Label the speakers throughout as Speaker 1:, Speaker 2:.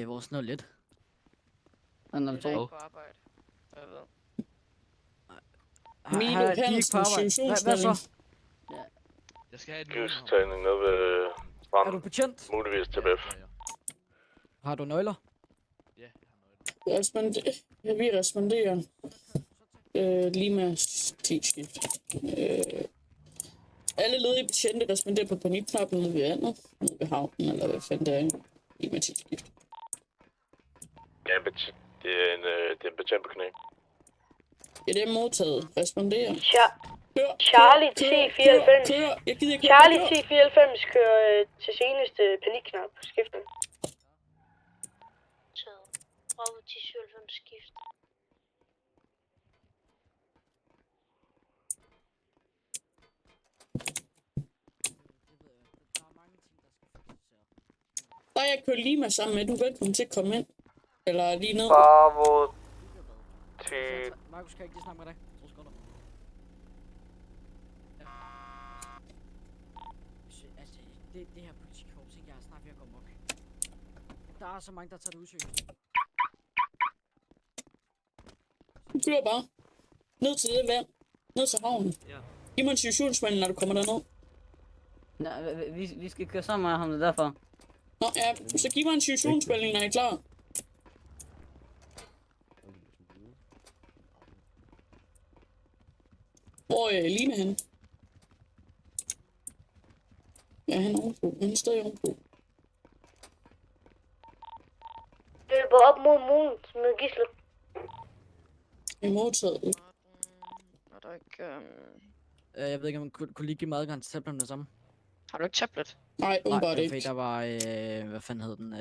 Speaker 1: Det er vores 01.
Speaker 2: Og 02.
Speaker 3: Jeg er ikke på arbejde. Jeg ved.
Speaker 4: Milo Hansen, situationsmelding.
Speaker 5: Jeg skal have et
Speaker 6: Givstagning nede ved stranden.
Speaker 1: Er du betjent?
Speaker 6: Muligvis til BF.
Speaker 1: Har du nøgler?
Speaker 5: Ja, jeg har nøgler.
Speaker 4: Vi responderer. Lima T-skift. Alle ledige betjente responderer på panikknappen nede ved vandet. Nede ved havnen, eller hvad fanden det er. Lima T-skift.
Speaker 6: Ja, det er en betjent på knæ.
Speaker 4: Ja, det er modtaget. Responderer. Kør.
Speaker 7: Charlie T94.
Speaker 4: Kør. Jeg gider ikke.
Speaker 7: Charlie T94 kører til seneste panikknap. Skiften.
Speaker 8: Så Bravo T97 skift.
Speaker 4: Der er jeg kører Lima sammen med. Du er velkommen til at komme ind. Eller lige ned.
Speaker 6: Bravo til...
Speaker 1: Markus, kan jeg ikke lige snakke med dig? 2 sekunder. Altså, det her politikår, tænker jeg er snart ved at gå mok. Der er så mange, der tager det udsøg.
Speaker 4: Du kører bare. Ned til det vand. Ned til havnen.
Speaker 2: Ja.
Speaker 4: Giv mig en situationsmelding, når du kommer derned.
Speaker 2: Nej, vi skal køre sammen med ham, det er derfor.
Speaker 4: Nå ja, så giv mig en situationsmelding, når I er klar. Hvor er Lima henne? Ja, han er ovenpå. Han er stadig ovenpå.
Speaker 7: Løber op mod mulen med gisler.
Speaker 4: Jeg er modtaget.
Speaker 3: Er der ikke...
Speaker 1: Jeg ved ikke, om man kunne lige give mig adgang til tablet med det samme.
Speaker 3: Har du ikke tablet?
Speaker 4: Nej, umiddelbart
Speaker 1: Nej,
Speaker 4: ikke.
Speaker 1: fordi der var, hvad fanden hed den?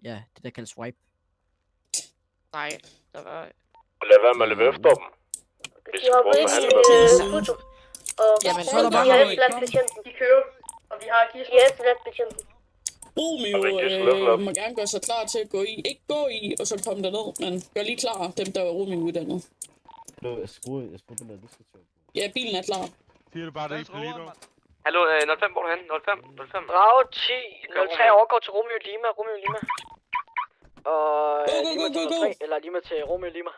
Speaker 1: Ja, det der kaldes swipe.
Speaker 3: Nej, der var...
Speaker 6: Lad være med at løbe efter dem. Hvis
Speaker 7: De
Speaker 6: du
Speaker 7: har
Speaker 6: prøver at
Speaker 7: været
Speaker 6: handle med dem.
Speaker 7: foto. Og
Speaker 3: Jamen,
Speaker 1: så er der bare
Speaker 7: de har
Speaker 1: noget.
Speaker 7: efterladt betjenten. De kører. Og vi har gisler. De har efterladt betjenten.
Speaker 4: Romeo
Speaker 6: Og ikke slå.
Speaker 4: må gerne gøre sig klar til at gå i. Ikke gå i, og så komme derned, men gør lige klar, dem der var Romeo uddannet.
Speaker 9: Jeg skruer på noget diskotøj.
Speaker 4: Ja, bilen er klar.
Speaker 10: Siger du bare det i Polito?
Speaker 11: Hallo, 05, hvor er du henne? 05, 05.
Speaker 3: Bravo 10, 03 overgår til Romeo Lima, Romeo Lima.
Speaker 2: Og
Speaker 4: Go,
Speaker 2: Lima
Speaker 4: go,
Speaker 2: til
Speaker 4: go,
Speaker 2: 03, eller Lima til Romeo Lima.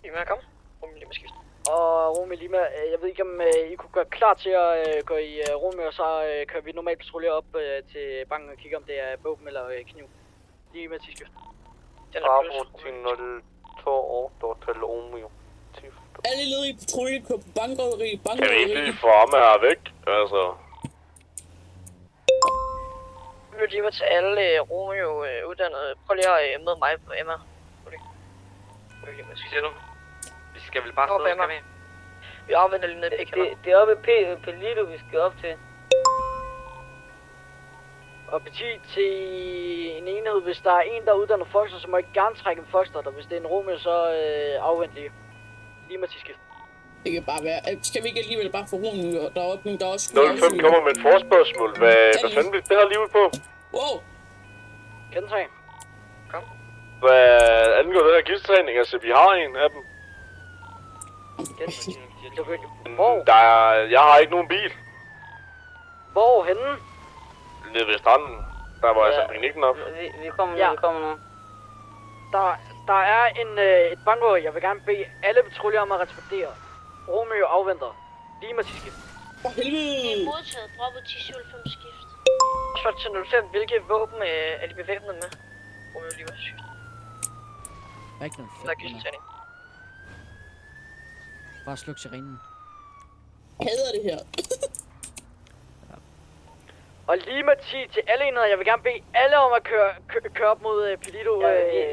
Speaker 3: Lima, kom. Romeo Lima skift.
Speaker 2: Og Romeo Lima, jeg ved ikke om I kunne gøre klar til at gå i Romeo, og så kører vi normalt patruljer op til banken og kigger om det er våben eller kniv. Lima til skift.
Speaker 6: Bravo til 02 overgår til Romeo.
Speaker 4: Alle ledige patrulje kører på bankrøveri.
Speaker 6: Kan vi ikke lige få om her væk? Altså...
Speaker 3: Romeo Lima til alle Romeo uddannede. Prøv lige at møde mig på Emma.
Speaker 11: Hvad siger du? Vi skal vel bare stå, skal vi?
Speaker 3: Vi afventer lige nede i Pekhaller.
Speaker 2: Det er oppe i Pelito, vi skal op til. Og petit til en enhed, hvis der er en, der uddanner Foster, så må jeg gerne trække en Foster, og hvis det er en Romeo, så afvent lige. Lige med tidsskift.
Speaker 4: Det kan bare være. Skal vi ikke alligevel bare få Romeo deroppe nu? Der er også...
Speaker 6: 05 kommer med et forspørgsmål. Hvad fanden bliver det her lige ud på?
Speaker 4: Wow!
Speaker 2: Gentag.
Speaker 6: Hvad angår den her gidstræning? Altså, vi har en af dem. Jeg har ikke nogen bil.
Speaker 2: Hvor henne?
Speaker 6: Nede ved stranden. Der var altså panikken op.
Speaker 2: Vi kommer nu, vi kommer nu. Der er et bankrøveri, jeg vil gerne bede alle patruljer om at respondere. Romeo afventer. Lige med tidsskift.
Speaker 4: For helvede!
Speaker 8: Det er modtaget Bravo T97 skift.
Speaker 3: Så til 05, hvilke våben er de bevæbnet med? Romeo Lima skift.
Speaker 1: Der er ikke noget
Speaker 3: Der er
Speaker 1: fedt.
Speaker 3: gisseltagning.
Speaker 1: Bare sluk sirenen.
Speaker 4: Hader det her.
Speaker 2: Og lige med 10 til alle enheder, jeg vil gerne bede alle om at køre op mod Pelito.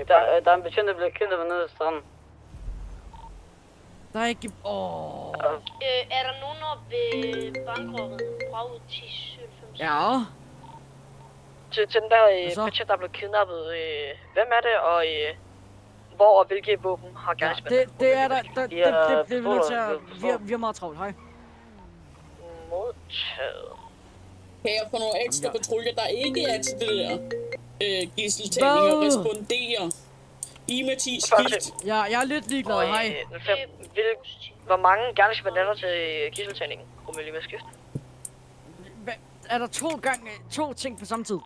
Speaker 2: Der er en betjent, der bliver kendt nede ved stranden.
Speaker 1: Der er ikke...
Speaker 8: Er der nogen oppe ved bankrøveriet? Bravo T97.
Speaker 1: Ja.
Speaker 3: Til den der betjent, der er blevet kidnappet. Hvem er det, og hvor og hvilke våben har gerningsmændene?
Speaker 1: Det er der. Det er vi nødt til at... Vi har meget travlt, hej.
Speaker 3: Modtaget.
Speaker 4: Kan jeg få nogle ekstra patruljer, der ikke er til det der gisseltagning og responderer? I med 10 skift.
Speaker 1: Jeg er lidt ligeglad, hej.
Speaker 3: Hvor mange gerningsmænd er der til gisseltagningen? Romeo Lima skift.
Speaker 1: Hvad? 2 ting på samme tid?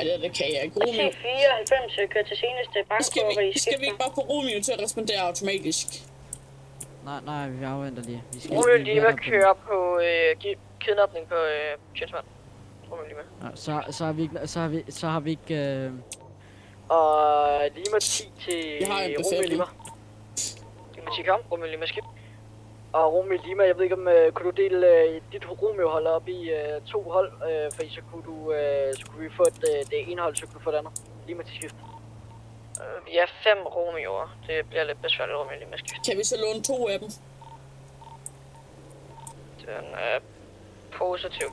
Speaker 4: Nej, det kan jeg ikke.
Speaker 7: Og
Speaker 4: Romeo.
Speaker 7: 1094 kører til seneste bankrøveri i
Speaker 4: Skal vi ikke bare få Romeo til at respondere automatisk?
Speaker 1: Nej, vi afventer lige. Vi skal
Speaker 3: Romeo
Speaker 1: lige
Speaker 3: Lima
Speaker 1: vente på-
Speaker 3: kører på kidnapning på Tjensmand. Romeo Lima.
Speaker 1: Ja, så har vi ikke
Speaker 2: Og Lima 10 til
Speaker 4: Jeg har en
Speaker 2: Romeo
Speaker 4: befæl.
Speaker 2: Lima.
Speaker 3: Lima 10 kom. Romeo Lima skib.
Speaker 2: Og Romeo Lima, jeg ved ikke om kunne du dele dit Romeo hold op i 2 hold, for så kunne vi få det ene hold, så kunne du få det andet. Lima til skift.
Speaker 3: Vi er 5 Romeo'er. Det bliver lidt besværligt Romeo Lima skib.
Speaker 4: Kan vi så låne 2 af dem?
Speaker 3: Den er positiv.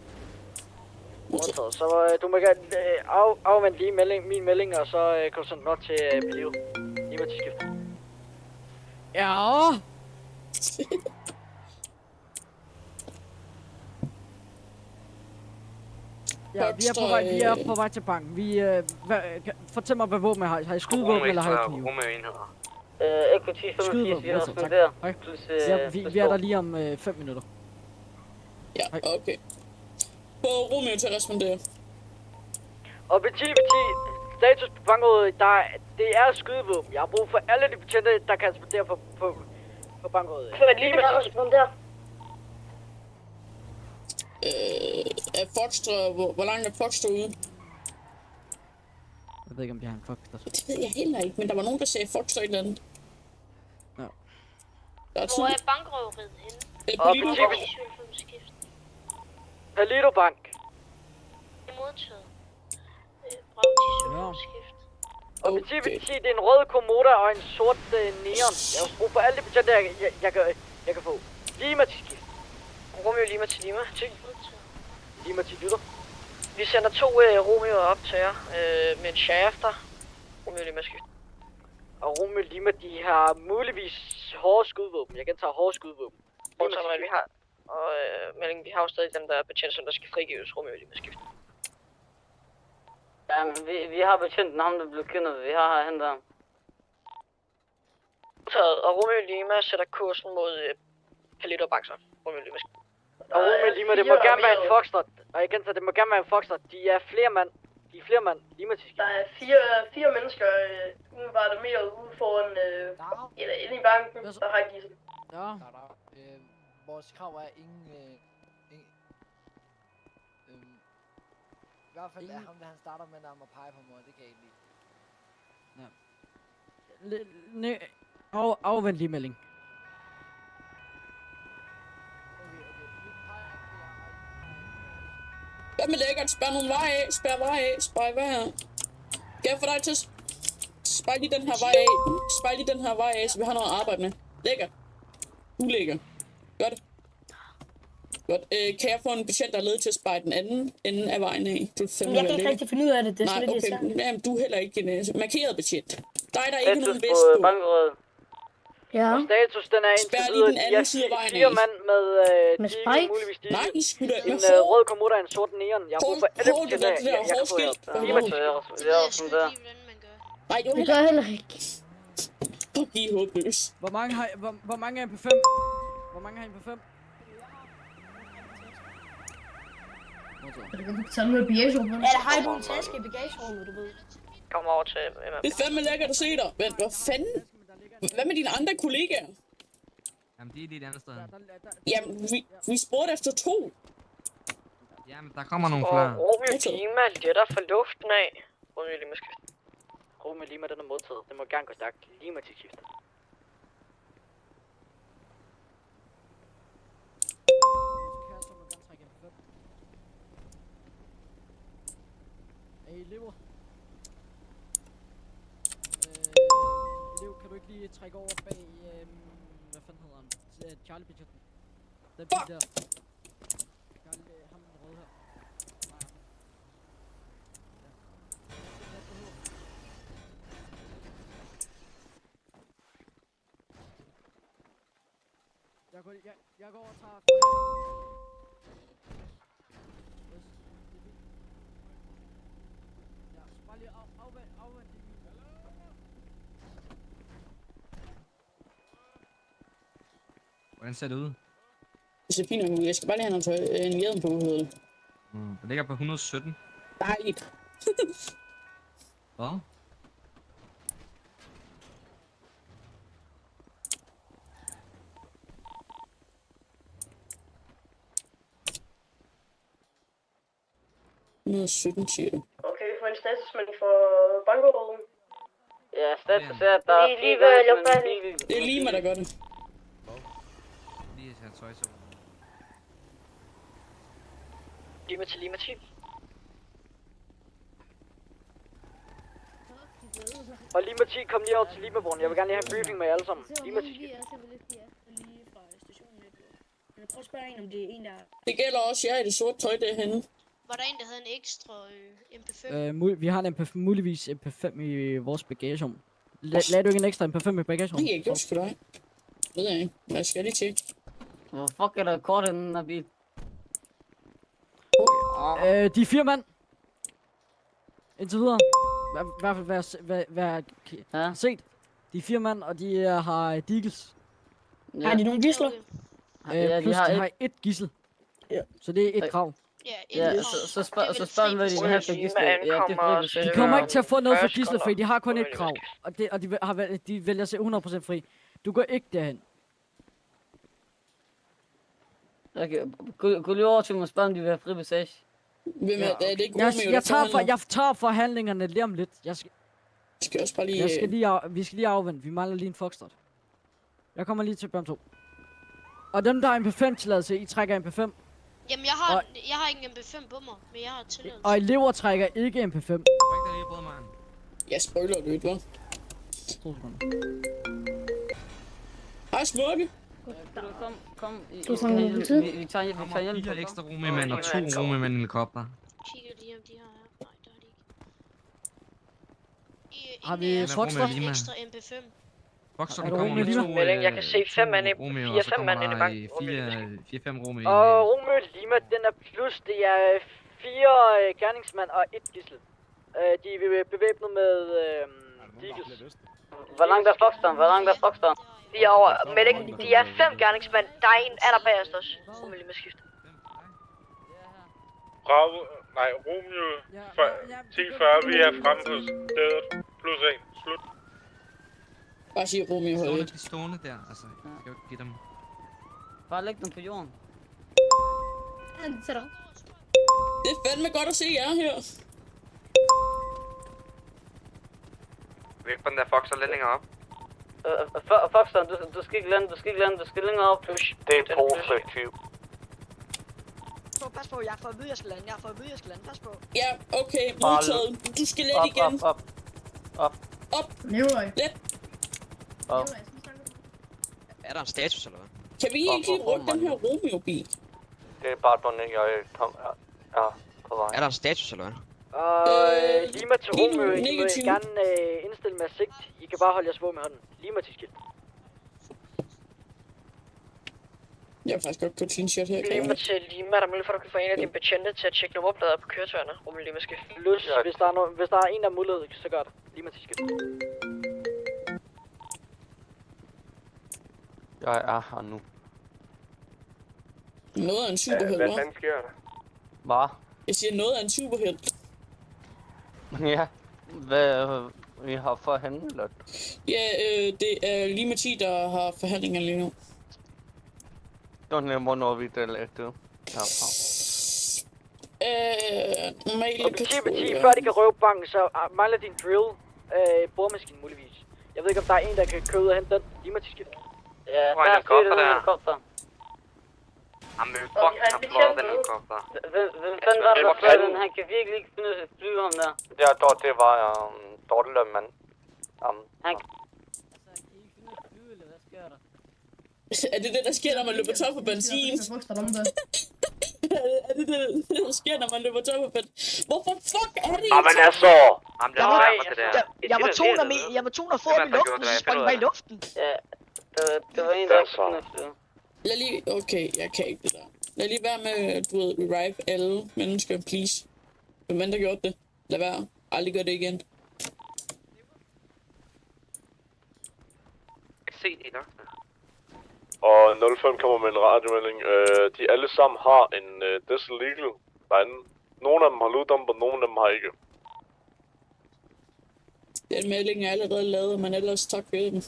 Speaker 2: Modtaget. Så du må gerne afvente lige min melding, og så kan du sende den op til Pelio. Lima til skift.
Speaker 1: Ja. Ja, vi er på vej til banken. Fortæl mig, hvad våben jeg har. Har I skydevåben, eller har I knive?
Speaker 11: Romeo enheder.
Speaker 2: Eko 10
Speaker 1: Skydevåben, tak. Hej. Ja, vi er der lige om 5 minutter.
Speaker 4: Ja, okay. Få Romeo til at respondere.
Speaker 2: Og Petit, status på bankområdet, det er skydevåben. Jeg har brug for alle de betjente, der kan respondere på bankområdet.
Speaker 7: Lima kan respondere.
Speaker 4: Er Foxtra, hvor langt er Foxtra ude?
Speaker 1: Jeg ved ikke, om de har en fuck der.
Speaker 4: Det ved jeg heller ikke, men der var nogen, der sagde Foxtra et eller andet.
Speaker 1: Ja.
Speaker 4: Der er
Speaker 8: Hvor
Speaker 4: to.
Speaker 8: er bankrøveriet henne?
Speaker 4: Det er
Speaker 2: Og
Speaker 4: Polito.
Speaker 2: Petit, Palito Bank.
Speaker 8: Det er modtaget. Bravo 10 skift.
Speaker 2: Og Petit, det er en rød Komoda og en sort neon. Jeg har brug for alle de betjente, jeg kan få. Lima til skift.
Speaker 3: Romeo Lima til Lima.
Speaker 2: Lima til lytter.
Speaker 3: Vi sender 2 Romeo'er op til jer med en shafter. Romeo Lima skib.
Speaker 2: Og Romeo Lima, de har muligvis hårde skudvåben. Jeg gentager hårde skudvåben.
Speaker 3: Bortset med, vi har. Og melding, vi har jo stadig dem, der er betjent, som der skal frigives. Romeo Lima skib.
Speaker 2: Jamen, vi har betjenten ham, der blev kidnappet. Vi har hentet ham.
Speaker 3: Og Romeo Lima sætter kursen mod Palito Bank. Romeo Lima skib.
Speaker 2: Og Romeo Lima, det må gerne være en Foxtrot. Og igen, så det må gerne være en Foxtrot. De er flere mand. Lima til skift.
Speaker 7: Der er fire mennesker, umiddelbart er mere ude foran, eller inde i banken, der har givet.
Speaker 1: Ja.
Speaker 10: Vores krav er ingen i hvert fald er ham, der han starter med navn og pege på mig, det kan jeg ikke lide.
Speaker 1: Afvent lige melding.
Speaker 4: Hvad med lækkert? Spær nogle veje af. Spær veje af. Spær veje af. Kan jeg få dig til at spejle lige den her vej af? Spejle lige den her vej af, så vi har noget at arbejde med. Lækker. Ulækker. Gør det. Godt. Kan jeg få en betjent, der er ledet til at spejle den anden ende af vejen af?
Speaker 7: Jeg kan ikke rigtig finde ud af det. Det er
Speaker 4: nej,
Speaker 7: sådan lidt
Speaker 4: okay.
Speaker 7: irriterende.
Speaker 4: Jamen, du er heller ikke en markeret betjent. Der er ikke nogen vest på.
Speaker 2: Bankerød.
Speaker 7: Ja.
Speaker 2: Og status, den er
Speaker 4: Spær
Speaker 2: indtil
Speaker 4: lige
Speaker 2: videre.
Speaker 4: den anden side af vejen af.
Speaker 2: 4 mand med
Speaker 7: spikes?
Speaker 2: muligvis de.
Speaker 4: Nej, I skulle da.
Speaker 2: En rød Komoda og en sort neon. Jeg har brug for alle betjente, jeg kan få her. Lima til skift.
Speaker 8: Det er sådan der.
Speaker 4: Nej, du er
Speaker 7: Det gør jeg heller ikke.
Speaker 4: Fuck, I er håbløs.
Speaker 1: Hvor mange er I på 5? Hvor mange har I på 5?
Speaker 7: Så er det bagagerummet. Ja, der har du en taske i bagagerummet, du ved.
Speaker 3: Kom over til
Speaker 4: Det er fandme lækkert at se dig. Men hvad fanden? Hvad med dine andre kollegaer?
Speaker 12: Jamen, de er lidt andet sted.
Speaker 4: Jamen, vi spurgte efter 2.
Speaker 12: Jamen, der kommer nogle
Speaker 3: Og
Speaker 12: flere.
Speaker 3: Romeo Lima letter for luften af. Romeo Lima skift.
Speaker 2: Romeo Lima, den er modtaget. Den må gerne gå stærkt. Lima til skift.
Speaker 1: Hey, elever. Elev, kan du ikke lige trække over bag, hvad fanden hedder han? Charlie Bidgetten. Den bil der. Charlie, ham den røde her. Jeg går over og tager... Ja, så bare lige afvend det.
Speaker 12: Hvordan ser det ud?
Speaker 4: Det ser fint ud. Jeg skal bare lige have en hjelm på hovedet.
Speaker 12: Det ligger på 117.
Speaker 4: Dejligt.
Speaker 12: Hvad?
Speaker 4: Nu er 17 siger du.
Speaker 7: Okay, vi får en statusmelding for bankerøden.
Speaker 2: Ja, status er, at der er
Speaker 8: Lige ved lufthavnen.
Speaker 4: Det er Lima, der gør det.
Speaker 12: Lige at have tøj så.
Speaker 3: Lima til Lima 10.
Speaker 2: Og Lima 10, kom lige over til Limabroen. Jeg vil gerne lige have en briefing med jer alle sammen. Lima 10.
Speaker 8: Lige fra stationen lidt. Men jeg prøver at spørge en, om det er en, der...
Speaker 4: Det gælder også jer i det sorte tøj derhenne.
Speaker 8: Var der en, der havde en ekstra MP5?
Speaker 1: Vi har en muligvis MP5 i vores bagagerum. Lad du ikke en ekstra MP5 i bagagerum?
Speaker 4: Det er ikke sgu dig. Ved jeg ikke. Jeg skal lige tjekke.
Speaker 2: Hvor fuck er der kort i den her bil?
Speaker 1: De er 4 mand. Indtil videre. I hvert fald hvad jeg set. De er 4 mand, og de har deagles.
Speaker 8: Har de nogle gidsler?
Speaker 1: Plus de har et gissel.
Speaker 4: Ja.
Speaker 1: Så det er et krav.
Speaker 8: Ja,
Speaker 2: så spørg hvad de har for gisler. Ja, det er fri.
Speaker 1: De kommer ikke til at få noget for gisler, fordi de har kun et krav. Og de vælger sig 100% fri. Du går ikke derhen.
Speaker 2: Okay, gå lige over til mig og spørg, om de vil have fri passage.
Speaker 4: Hvem er det? Er det ikke Romeo,
Speaker 1: Jeg tager forhandlingerne lige om lidt.
Speaker 4: Skal også bare lige...
Speaker 1: Vi skal lige afvente. Vi mangler lige en Foxtrot. Jeg kommer lige til børn 2. Og dem, der har MP5-tilladelse, I trækker MP5.
Speaker 8: Jamen, jeg har ikke en MP5 på mig, men jeg har tilladelse.
Speaker 1: Og elever trækker ikke MP5.
Speaker 4: Jeg spoiler det ikke, hva'?
Speaker 1: 2 sekunder.
Speaker 4: Hej, Smukke.
Speaker 2: Kom. Vi tager hjælp.
Speaker 12: 4 ekstra rumænd og 2 rumænd i helikopter.
Speaker 8: Kigger lige, om de har her. Nej, der er de ikke.
Speaker 1: Har vi Foxtrot?
Speaker 8: En ekstra MP5.
Speaker 12: Foxtrot kommer med 2
Speaker 3: Jeg kan se 5 mand, 4-5 mand inde i banken.
Speaker 12: 4-5 rumænd.
Speaker 2: Og Romeo Lima, den er plus, det er 4 gerningsmænd og 1 gissel. De er bevæbnet med deagles. Hvor langt er Foxtrot?
Speaker 3: De er over. De er 5 gerningsmænd. Der er en allerbagest også. Romeo Lima skifter.
Speaker 6: Bravo, nej, Romeo 1040, vi er fremme på stedet. Plus 1, slut.
Speaker 4: Bare sige Romeo
Speaker 12: Stående,
Speaker 4: højt.
Speaker 12: de stående der, altså. Jeg skal jo ikke give dem.
Speaker 2: Bare læg dem på jorden.
Speaker 4: Det er fandme godt at se jer her.
Speaker 11: Væk på den der Fox og lændinger op.
Speaker 2: Foxtrot, du skal ikke lande, du skal længere op.
Speaker 6: Det er positivt.
Speaker 3: Pas på, jeg får at vide, jeg skal lande. Pas på.
Speaker 4: Ja, okay, modtaget. Du skal let igen. Op. Let.
Speaker 11: Er der en status, eller hvad?
Speaker 4: Kan vi ikke lige rykke den her Romeo-bil?
Speaker 6: Det er bare på den, jeg er på vej.
Speaker 11: Er der en status, eller hvad?
Speaker 2: Lima til Romeo, I må gerne indstille med sigt. I kan bare holde jeres våben med hånden. Lima til skilt.
Speaker 4: Jeg har faktisk godt kørt clean shot her.
Speaker 3: Lima til Lima, der er mulighed for, at du kan få en af dine betjente til at tjekke nummerplader på køretøjerne. Romeo Lima skift.
Speaker 2: Hvis der er en, der er mulighed, så gør det. Lima til skilt.
Speaker 6: Jeg er her nu.
Speaker 4: Noget af en superhelt, hva'?
Speaker 6: Hvad sker der?
Speaker 11: Hvad?
Speaker 4: Jeg siger noget af en superhelt.
Speaker 11: Ja, hvad vi har forhandlet?
Speaker 4: Ja, det er Lima 10, der har forhandlinger lige nu.
Speaker 11: Hvornår vi det lagde herfra?
Speaker 4: Normalt
Speaker 2: Og før de kan røve banken, så mangler din drill boremaskine muligvis. Jeg ved ikke, om der er en, der kan køre ud og hente den. Lima til skilt. Ja, der er en helikopter.
Speaker 11: Jamen, fuck, jeg har flået den helikopter.
Speaker 2: Hvem fanden var det, der fløj den? Han kan virkelig ikke finde ud af at flyve ham der.
Speaker 11: Ja, det var Dortle, mand.
Speaker 2: Han
Speaker 4: Er det det, der sker, når man løber tør for benzin? Er det det, der sker, når man løber tør for benzin? Hvorfor fuck er det?
Speaker 6: Jamen altså!
Speaker 3: Jeg var 200 fod op i luften, så sprang mig i luften.
Speaker 2: Ja, det var en, der ikke kunne flyve.
Speaker 4: Lad lige... Okay, jeg kan ikke det der. Lad lige være med, du ved, revive alle mennesker, please. Hvem end der gjort det? Lad være. Aldrig gør det igen.
Speaker 11: Se det, der.
Speaker 6: Og 05 kommer med en radiomelding. De alle sammen har en Diesel Legal derinde. Nogle af dem har lootdump, og nogle af dem har ikke.
Speaker 4: Den melding er allerede lavet, men ellers tak for den.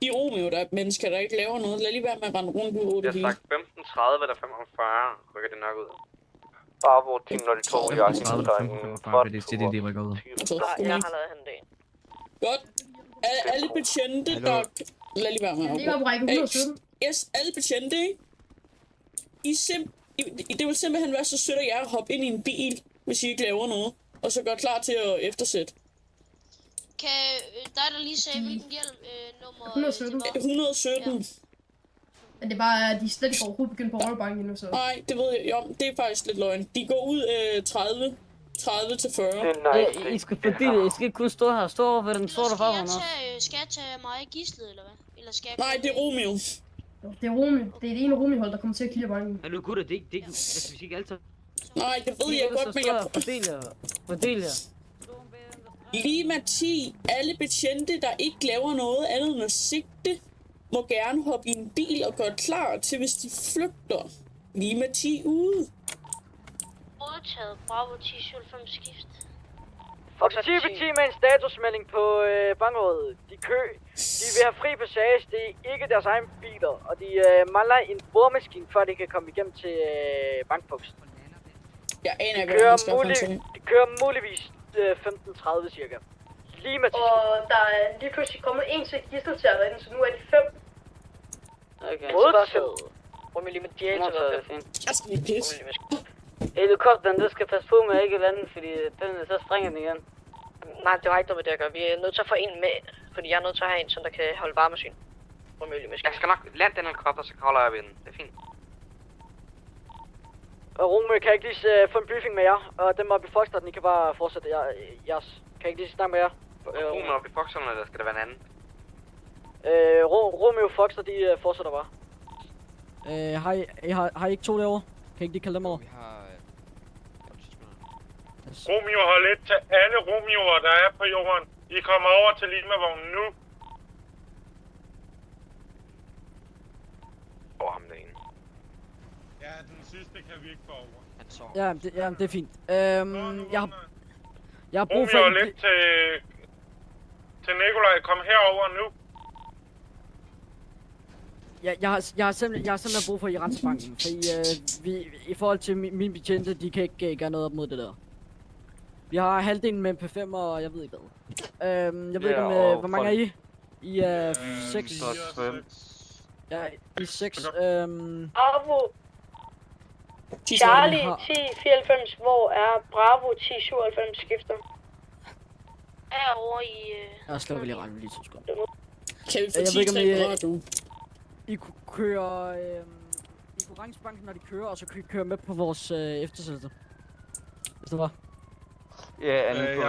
Speaker 4: De Romeo, der er mennesker, der ikke laver noget. Lad lige være med at rende rundt ud over det hele.
Speaker 11: Jeg har sagt 15.30 eller 45. Rykker det nok ud. Bravo, Team 02, jeg har
Speaker 12: Det rykker ud.
Speaker 3: Jeg har lavet han det.
Speaker 4: Godt. Alle betjente, der... Lad lige være med at...
Speaker 7: Det er på række 117.
Speaker 4: Yes, alle betjente, ikke? Det vil simpelthen være så sødt af jer at hoppe ind i en bil, hvis I ikke laver noget. Og så gør klar til at eftersætte.
Speaker 8: Kan dig, der lige sagde, hvilken hjelm nummer...
Speaker 7: 117.
Speaker 4: 117.
Speaker 7: Ja. Men det er bare, de slet ikke overhovedet begyndt på overbanken endnu, så...
Speaker 4: Nej, det ved jeg. Jo, det er faktisk lidt løgn. De går ud 30 til 40.
Speaker 13: I skal fordele, I skal ikke kun stå her og stå over ved den sorte farve.
Speaker 8: Skal jeg tage mig gidslet, eller hvad? Eller skal jeg...
Speaker 4: Nej, det er Romeo.
Speaker 7: Det er Romeo. Det er det ene Romeo-hold, der kommer til at kilde banken.
Speaker 13: Er du gutter, det altså, vi skal ikke altid...
Speaker 4: Nej, det ved jeg godt, men jeg...
Speaker 13: Fordel jer.
Speaker 4: Lima 10. Alle betjente, der ikke laver noget andet end at sigte, må gerne hoppe i en bil og gøre klar til, hvis de flygter. Lima 10 ude.
Speaker 8: Modtaget Bravo 1097 skift.
Speaker 2: Politi med en statusmelding på bankrådet. De vil have fri passage, det er ikke deres egen biler, og de mangler en bordmaskine, før de kan komme igennem til bankposten.
Speaker 4: Jeg aner ikke, hvad man skal finde.
Speaker 2: De kører muligvis 15.30 cirka. Lige med
Speaker 7: og der er lige pludselig kommet en til gisseltager derinde, så nu er de 5.
Speaker 13: Okay.
Speaker 2: Modtaget.
Speaker 3: Rummet lige med diæter.
Speaker 4: Jeg skal lige pisse.
Speaker 13: Helikopteren, du skal passe på med ikke lande, fordi så springer den igen.
Speaker 3: Nej, det har ikke noget med det at gøre. Vi er nødt til at få en med, fordi jeg er nødt til at have en, som der kan holde varmesyn.
Speaker 11: Jeg skal nok lande den helikopter, så holder jeg ved den. Det er fint.
Speaker 2: Og Romeo, kan jeg ikke lige få en briefing med jer? Og dem oppe i Foxtrot, I kan bare fortsætte jeres. Kan jeg ikke lige snakke med jer?
Speaker 11: Romeo oppe i Foxtrot, eller skal det være en anden?
Speaker 2: Romeo og Foxtrot, de fortsætter bare. Har I ikke to derovre? Kan I ikke lige kalde dem over?
Speaker 5: Vi har...
Speaker 6: Romeo har lidt til alle Romeoer, der er på jorden. I kommer over til Lima-vognen nu.
Speaker 11: Ham derinde.
Speaker 6: Ja, den sidste kan vi ikke få over.
Speaker 5: Han så.
Speaker 2: Ja, det er fint. Jeg har brug for...
Speaker 6: Romeo lidt til Nikolaj. Kom herover nu.
Speaker 2: Jeg har simpelthen brug for, at I renser banken, for i forhold til mine betjente, de kan ikke gøre noget op mod det der. Vi har halvdelen med MP5, og jeg ved ikke hvad. Jeg ved ikke om, hvor mange er I? I er 6. Ja, I er 6.
Speaker 8: Bravo. Charlie 1094, hvor er Bravo 1097 skifter? Herovre i...
Speaker 2: Jeg slår lige regne lige 2 sekunder.
Speaker 4: Kan vi få 10-3 grader, du?
Speaker 2: I kunne køre... I kunne range banken, når de kører, og så kan I køre med på vores eftersættelse. Hvis det var.
Speaker 11: Ja,
Speaker 6: jeg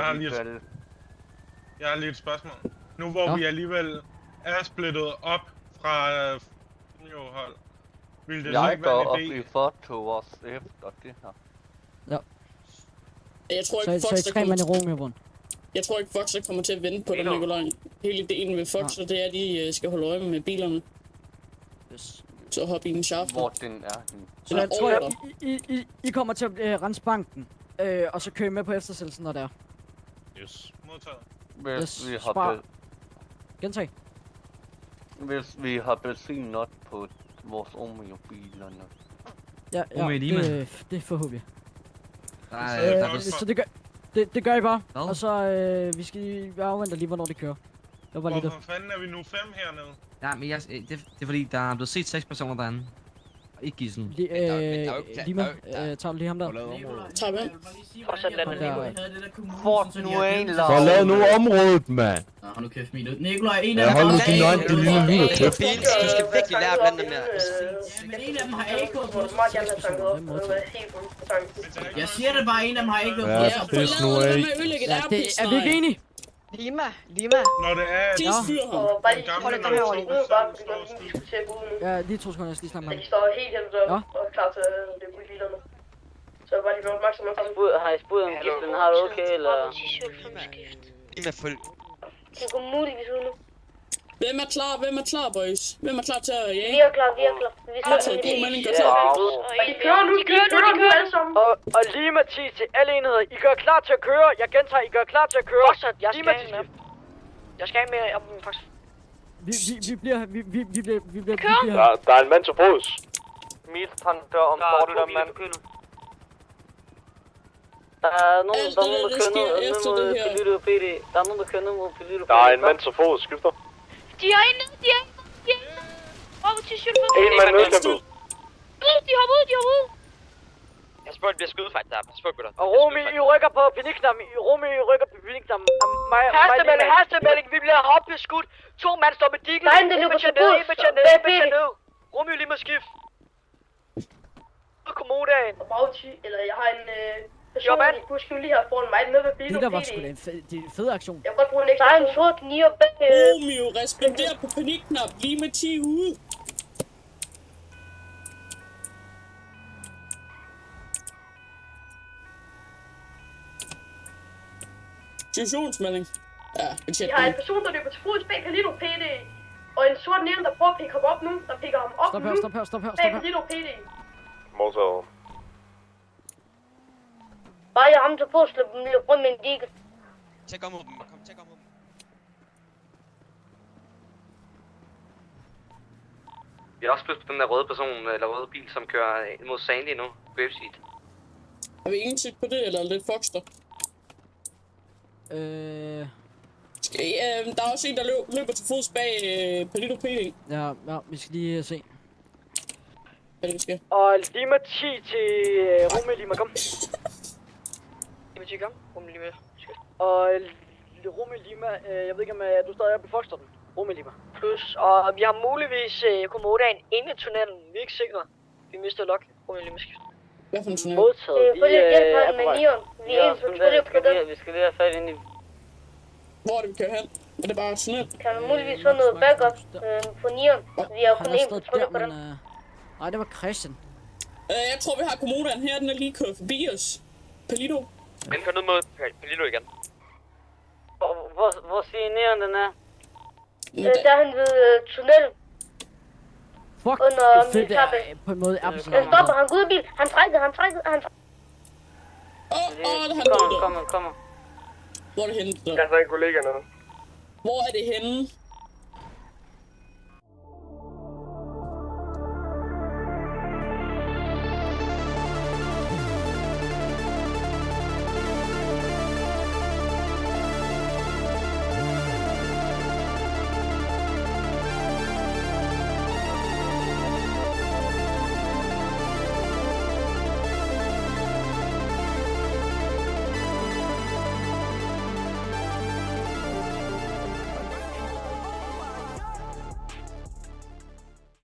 Speaker 6: har lige et spørgsmål. Nu hvor vi alligevel er splittet op fra hold, vil det
Speaker 14: jeg
Speaker 6: ikke være en idé?
Speaker 14: op i fortog os efter det her.
Speaker 2: Ja.
Speaker 4: Jeg tror ikke,
Speaker 2: så I 3 mand i Romeo.
Speaker 4: Jeg tror ikke, Fox kommer til at vente på dig, Nikolaj. Hele ideen ved Fox, det er, at de skal holde øje med bilerne.
Speaker 2: Yes.
Speaker 4: Så hoppe i en shaft.
Speaker 14: Hvor den er den?
Speaker 2: Så jeg tror, I kommer til at rense banken, og så køre med på eftersættelsen, når det er.
Speaker 6: Yes. Modtaget.
Speaker 14: Hvis vi har
Speaker 2: Gentag.
Speaker 14: Hvis vi har benzin nok på vores Romeo-bilerne.
Speaker 2: Ja, det forhåbentlig.
Speaker 12: Nej,
Speaker 2: så det gør I bare, og så vi skal afvente lige, hvornår det kører. Det var lige det.
Speaker 6: Hvorfor fanden er vi nu 5 hernede?
Speaker 12: Ja, men det er fordi, der er blevet set 6 personer derinde. Ikke gidsel.
Speaker 2: Lima, tager du lige ham der?
Speaker 4: Tag med.
Speaker 14: Fort nu en lav.
Speaker 9: Forlad nu området, mand.
Speaker 15: Hold nu kæft, Milo. Nikolaj, en af dem...
Speaker 9: hold nu din nøgne, det ligner lille kæft.
Speaker 11: Du skal virkelig lære at blande dem her.
Speaker 15: Men en af dem har AK på. Jeg siger det bare, en af dem har AK på.
Speaker 9: Ja, pis nu af.
Speaker 2: Er vi ikke enige?
Speaker 3: Lima.
Speaker 6: Når det er...
Speaker 4: De fyrer ham.
Speaker 7: Bare lige hold det her over lige. Bare lige diskutere buden.
Speaker 2: Ja, lige 2 sekunder, jeg skal lige snakke med ham.
Speaker 7: De står helt helt op og klar til det på bilerne. Så bare lige være opmærksom på det.
Speaker 13: Har I spurgt om giften? Har du okay, eller?
Speaker 11: Lima, følg.
Speaker 8: Det går muligvis ud nu.
Speaker 4: Hvem er klar, boys? Hvem er klar til at jage?
Speaker 8: Vi er klar. Vi
Speaker 4: god melding, gør klar.
Speaker 7: De kører nu alle sammen.
Speaker 2: Og Lima 10 til alle enheder. I gør klar til at køre. Jeg gentager, I gør klar til at køre.
Speaker 3: Fortsat, jeg skal
Speaker 2: Lima
Speaker 3: have
Speaker 2: 10
Speaker 3: med. Jeg skal have med om faktisk.
Speaker 2: Vi bliver...
Speaker 14: Der er en mand til fods. Mistanke om dårlig mand.
Speaker 13: Der er nogen, der kører ned mod Pelito PD. Der er nogen, der kører ned mod Pelito PD.
Speaker 14: Der er en mand til fods, skifter.
Speaker 8: De er inde, de er inde. Bravo 10
Speaker 14: En mand nødkæmpet.
Speaker 8: De hopper ud,
Speaker 11: Jeg spørger, det bliver skydefejt der. Pas på, gutter.
Speaker 2: Og Romy, I rykker på Phoenix-Dam. Romy, I rykker på Phoenix-Dam.
Speaker 3: Hastemelding, vi bliver hoppeskudt. 2 mand står med diggen.
Speaker 7: Nej, det løber til bus.
Speaker 3: Romy lige med skift. Kommunedagen.
Speaker 7: Bravo 10, eller jeg har en person i busken lige her foran mig, nede ved Bilo.
Speaker 2: Det der var sgu da en fed aktion.
Speaker 7: Jeg kan godt bruge en ekstra.
Speaker 8: Der er en sort nier bag.
Speaker 4: Romeo, responder på panikknap. Lige med 10 ude. Situationsmelding. Ja,
Speaker 7: Vi har en person, der løber til fods bag Palito PD. Og en sort nævn, der prøver at pikke ham op nu. Der pikker ham op nu.
Speaker 2: Stop her.
Speaker 7: Bag Palito PD.
Speaker 14: Modtaget.
Speaker 8: Bare jeg ham til på at slippe dem rundt med en digge.
Speaker 11: Tjek om dem. Kom, tjek om dem. Vi har også pludselig på den der røde person, eller røde bil, som kører mod Sandy nu. Grapeseed.
Speaker 4: Har vi ingen tid på det, eller lidt Foxter? Der er også en, der løber til fods bag Palito PD.
Speaker 2: Ja, vi skal lige se.
Speaker 4: Hvad er det, vi skal?
Speaker 2: Og Lima 10 til Romy Lima, kom.
Speaker 3: Lima 10, kom. Romy Lima.
Speaker 2: Og Romy Lima, jeg ved ikke om du stadig er på Foxterden. Romy Lima.
Speaker 3: Plus, og vi har muligvis kommodaen inde i tunnelen. Vi er ikke sikre. Vi mister lok. Romy Lima skift.
Speaker 4: Hvad for en tunnel?
Speaker 2: Modtaget.
Speaker 8: Vi er med nieren. Vi er helt patrulje på den.
Speaker 13: Vi skal lige have fat ind i...
Speaker 4: Hvor er det, vi kører hen? Er det bare tunnel?
Speaker 8: Kan man muligvis få noget backup på nieren? Vi har jo kun
Speaker 2: Han er
Speaker 8: én
Speaker 2: stadig
Speaker 8: patrulje
Speaker 2: der,
Speaker 8: på den.
Speaker 2: men... Nej, det var Christian.
Speaker 4: Jeg tror, vi har kommodaen her. Den er lige kørt forbi os. Palito.
Speaker 11: Den kører ned mod Palito igen.
Speaker 13: Hvor siger nieren den er?
Speaker 8: Der er han ved tunnelen.
Speaker 2: Fuck,
Speaker 8: Under
Speaker 2: fedt er på en måde Appelsen.
Speaker 8: Han stopper, han går ud af bil. Han trækker.
Speaker 4: Han
Speaker 13: Kommer.
Speaker 4: Hvor er det henne?
Speaker 14: Jeg har en kollega nu.
Speaker 4: Hvor er det henne?